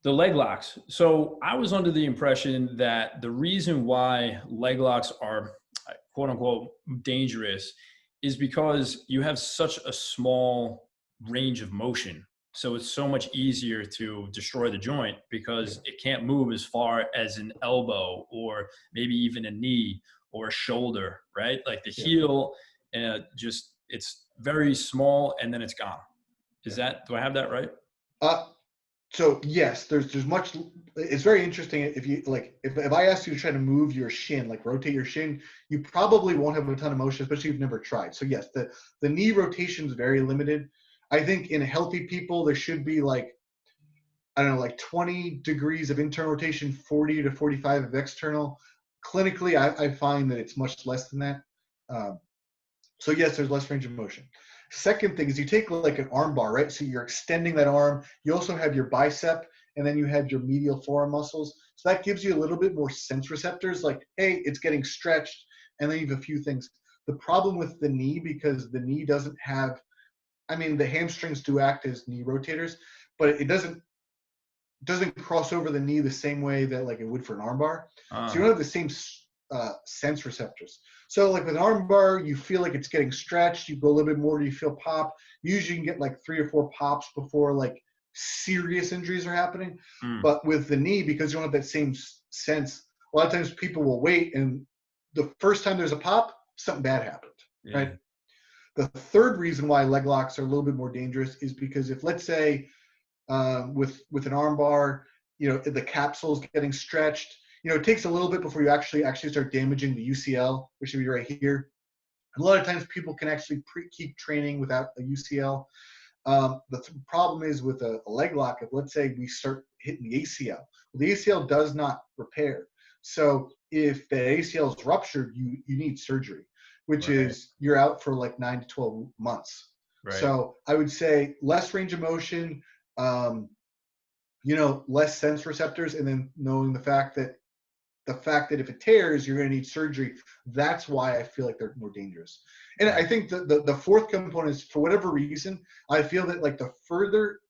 The leg locks. So I was under the impression that the reason why leg locks are quote unquote dangerous is because you have such a small range of motion. So it's so much easier to destroy the joint because it can't move as far as an elbow or maybe even a knee or a shoulder, right? Like the heel, just it's very small and then it's gone. Do I have that right? So yes, there's much. It's very interesting. If you like, if I ask you to try to move your shin, like rotate your shin, you probably won't have a ton of motion, especially if you've never tried. So yes, the knee rotation is very limited. I think in healthy people there should be like, I don't know, like 20 degrees of internal rotation, 40 to 45 of external. Clinically, I find that it's much less than that. So yes, there's less range of motion. Second thing is you take like an arm bar, right? So you're extending that arm. You also have your bicep, and then you have your medial forearm muscles. So that gives you a little bit more sense receptors, like, hey, it's getting stretched, and then you have a few things. The problem with the knee, because the knee doesn't have, I mean, the hamstrings do act as knee rotators, but it doesn't cross over the knee the same way that like it would for an arm bar. So you don't have the same sense receptors. So like with an arm bar, you feel like it's getting stretched. You go a little bit more, you feel pop. Usually you can get like 3 or 4 pops before like serious injuries are happening. But with the knee, because you don't have that same sense, a lot of times people will wait, and the first time there's a pop, something bad happened, right? The third reason why leg locks are a little bit more dangerous is because if, let's say, with an arm bar, you know, the capsule's getting stretched, you know, it takes a little bit before you actually start damaging the UCL, which would be right here. And a lot of times people can actually keep training without a UCL. The problem is with a leg lock, if let's say we start hitting the ACL, well, the ACL does not repair. So if the ACL is ruptured, you need surgery, which is you're out for like 9 to 12 months. So I would say less range of motion, you know, less sense receptors, and then knowing the fact that if it tears, you're going to need surgery. That's why I feel like they're more dangerous. And I think the fourth component is, for whatever reason, I feel that like the further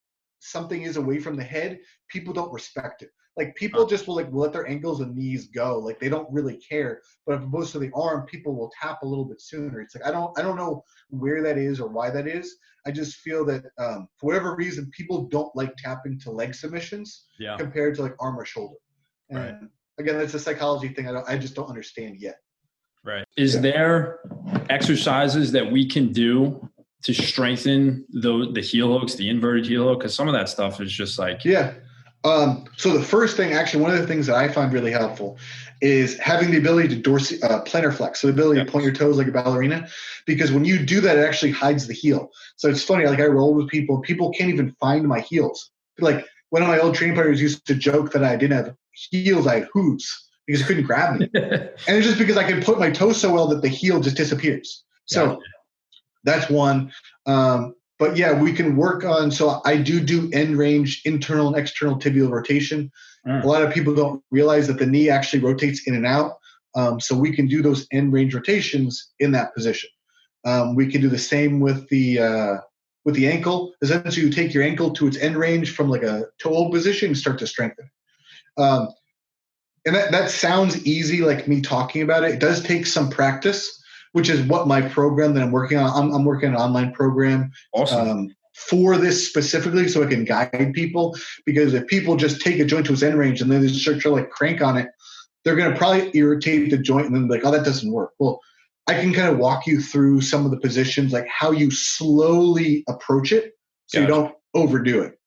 something is away from the head, people don't respect it. Like people just will like let their ankles and knees go. Like they don't really care. But if opposed to the arm, people will tap a little bit sooner. It's like, I don't know where that is or why that is. I just feel that for whatever reason, people don't like tapping to leg submissions compared to like arm or shoulder. And again, that's a psychology thing. I just don't understand yet. Is there exercises that we can do to strengthen the heel hooks, the inverted heel hook? Because some of that stuff is just like so the first thing, actually, one of the things that I find really helpful is having the ability to plantar flex, so the ability to point your toes like a ballerina, because when you do that, it actually hides the heel. So it's funny, like I roll with people can't even find my heels. Like one of my old training partners used to joke that I didn't have heels, I had hooves, because he couldn't grab me. And it's just because I can put my toe so well that the heel just disappears. So that's one. But yeah, we can work on, so I do end range, internal and external tibial rotation. A lot of people don't realize that the knee actually rotates in and out. So we can do those end range rotations in that position. We can do the same with the ankle. Essentially, you take your ankle to its end range from like a toe hold position and start to strengthen it. And that sounds easy, like me talking about it. It does take some practice, which is what my program that I'm working on. I'm working on an online program for this specifically, so I can guide people. Because if people just take a joint to its end range and then they just start to like crank on it, they're going to probably irritate the joint and then like, oh, that doesn't work. Well, I can kind of walk you through some of the positions, like how you slowly approach it so you don't overdo it.